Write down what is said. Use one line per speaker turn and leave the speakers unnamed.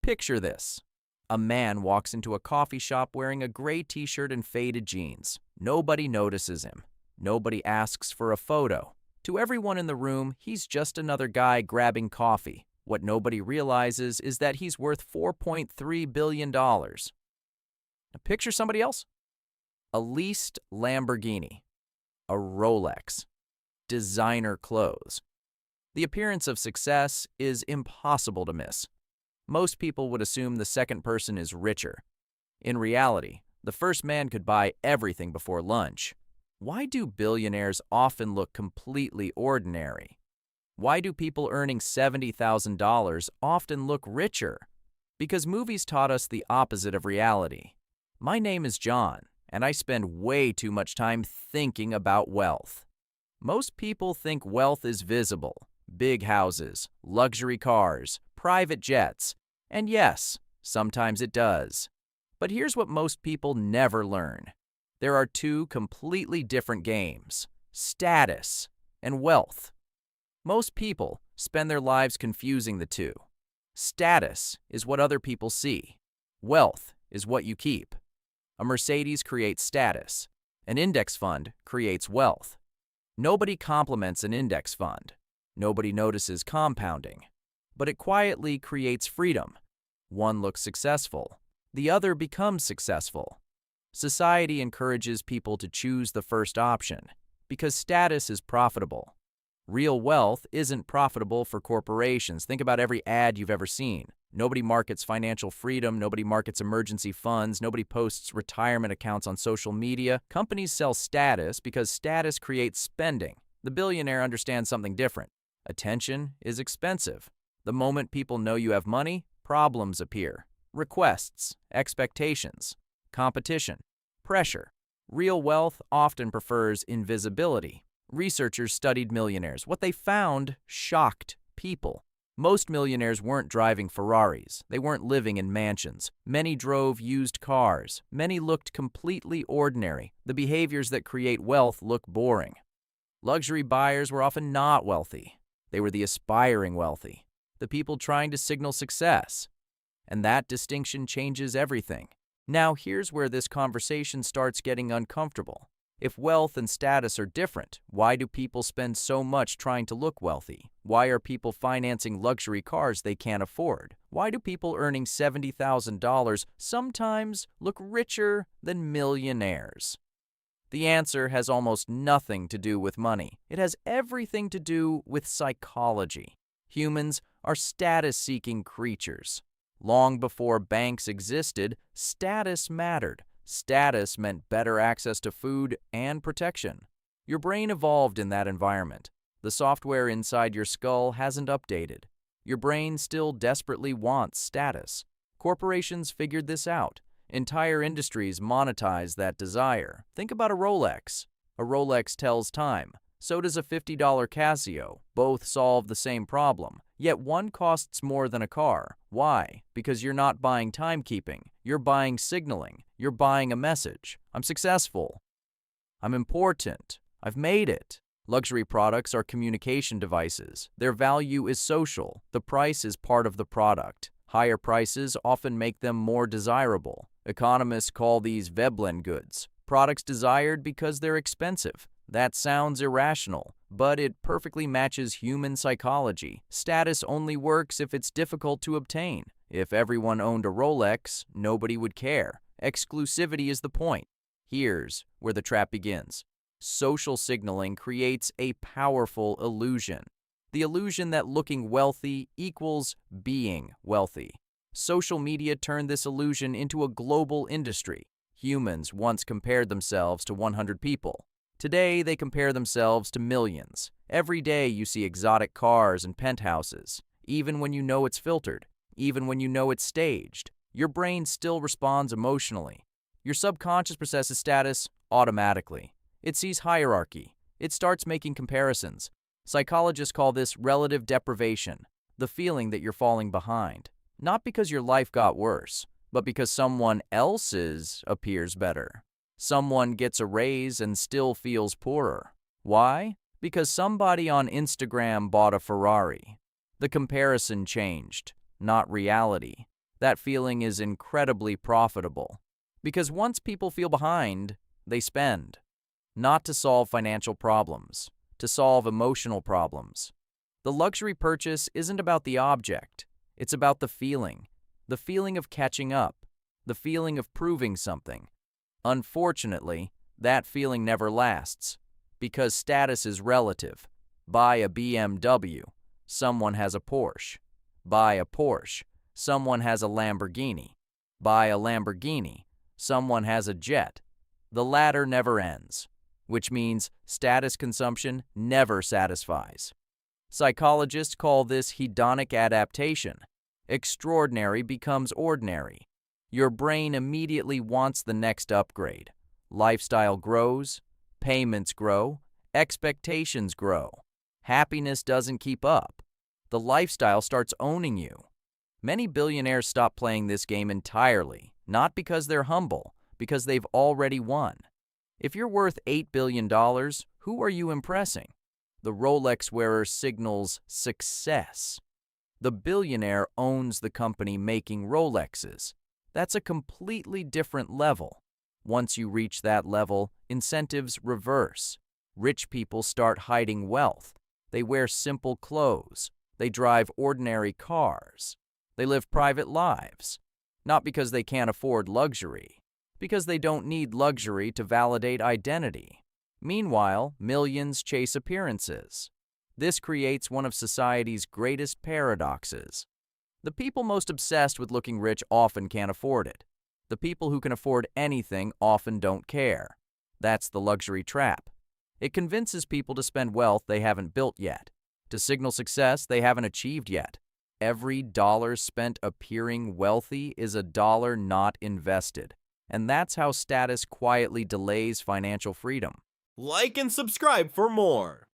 Picture this. A man walks into a coffee shop wearing a gray t-shirt and faded jeans. Nobody notices him. Nobody asks for a photo. To everyone in the room, he's just another guy grabbing coffee. What nobody realizes is that he's worth $4.3 billion. Now picture somebody else. A leased Lamborghini, a Rolex, designer clothes. The appearance of success is impossible to miss. Most people would assume the second person is richer. In reality, the first man could buy everything before lunch. Why do billionaires often look completely ordinary? Why do people earning $70,000 often look richer? Because movies taught us the opposite of reality. My name is John, and I spend way too much time thinking about wealth. Most people think wealth is visible. Big houses, luxury cars, private jets. And yes, sometimes it does. But here's what most people never learn. There are two completely different games: status and wealth. Most people spend their lives confusing the two. Status is what other people see. Wealth is what you keep. A Mercedes creates status. An index fund creates wealth. Nobody compliments an index fund. Nobody notices compounding. But it quietly creates freedom. One looks successful. The other becomes successful. Society encourages people to choose the first option because status is profitable. Real wealth isn't profitable for corporations. Think about every ad you've ever seen. Nobody markets financial freedom. Nobody markets emergency funds. Nobody posts retirement accounts on social media. Companies sell status because status creates spending. The billionaire understands something different. Attention is expensive. The moment people know you have money, problems appear. Requests, expectations, competition, pressure. Real wealth often prefers invisibility. Researchers studied millionaires. What they found shocked people. Most millionaires weren't driving Ferraris. They weren't living in mansions. Many drove used cars. Many looked completely ordinary. The behaviors that create wealth look boring. Luxury buyers were often not wealthy. They were the aspiring wealthy, the people trying to signal success. And that distinction changes everything. Now, here's where this conversation starts getting uncomfortable. If wealth and status are different, why do people spend so much trying to look wealthy? Why are people financing luxury cars they can't afford? Why do people earning $70,000 sometimes look richer than millionaires? The answer has almost nothing to do with money. It has everything to do with psychology. Humans are status-seeking creatures. Long before banks existed, status mattered. Status meant better access to food and protection. Your brain evolved in that environment. The software inside your skull hasn't updated. Your brain still desperately wants status. Corporations figured this out. Entire industries monetize that desire. Think about a Rolex. A Rolex tells time. So does a $50 Casio. Both solve the same problem. Yet one costs more than a car. Why? Because you're not buying timekeeping. You're buying signaling. You're buying a message. I'm successful. I'm important. I've made it. Luxury products are communication devices. Their value is social. The price is part of the product. Higher prices often make them more desirable. Economists call these Veblen goods. Products desired because they're expensive. That sounds irrational, but it perfectly matches human psychology. Status only works if it's difficult to obtain. If everyone owned a Rolex, nobody would care. Exclusivity is the point. Here's where the trap begins. Social signaling creates a powerful illusion. The illusion that looking wealthy equals being wealthy. Social media turned this illusion into a global industry. Humans once compared themselves to 100 people. Today, they compare themselves to millions. Every day you see exotic cars and penthouses. Even when you know it's filtered, even when you know it's staged, your brain still responds emotionally. Your subconscious processes status automatically. It sees hierarchy. It starts making comparisons. Psychologists call this relative deprivation, the feeling that you're falling behind. Not because your life got worse, but because someone else's appears better. Someone gets a raise and still feels poorer. Why? Because somebody on Instagram bought a Ferrari. The comparison changed, not reality. That feeling is incredibly profitable. Because once people feel behind, they spend. Not to solve financial problems, to solve emotional problems. The luxury purchase isn't about the object, it's about the feeling of catching up, the feeling of proving something. Unfortunately, that feeling never lasts, because status is relative. Buy a BMW, someone has a Porsche. Buy a Porsche, someone has a Lamborghini. Buy a Lamborghini, someone has a jet. The ladder never ends, which means status consumption never satisfies. Psychologists call this hedonic adaptation. Extraordinary becomes ordinary. Your brain immediately wants the next upgrade. Lifestyle grows, payments grow, expectations grow. Happiness doesn't keep up. The lifestyle starts owning you. Many billionaires stop playing this game entirely, not because they're humble, because they've already won. If you're worth $8 billion, who are you impressing? The Rolex wearer signals success. The billionaire owns the company making Rolexes. That's a completely different level. Once you reach that level, incentives reverse. Rich people start hiding wealth. They wear simple clothes. They drive ordinary cars. They live private lives. Not because they can't afford luxury, because they don't need luxury to validate identity. Meanwhile, millions chase appearances. This creates one of society's greatest paradoxes. The people most obsessed with looking rich often can't afford it. The people who can afford anything often don't care. That's the luxury trap. It convinces people to spend wealth they haven't built yet, to signal success they haven't achieved yet. Every dollar spent appearing wealthy is a dollar not invested. And that's how status quietly delays financial freedom.
Like and subscribe for more.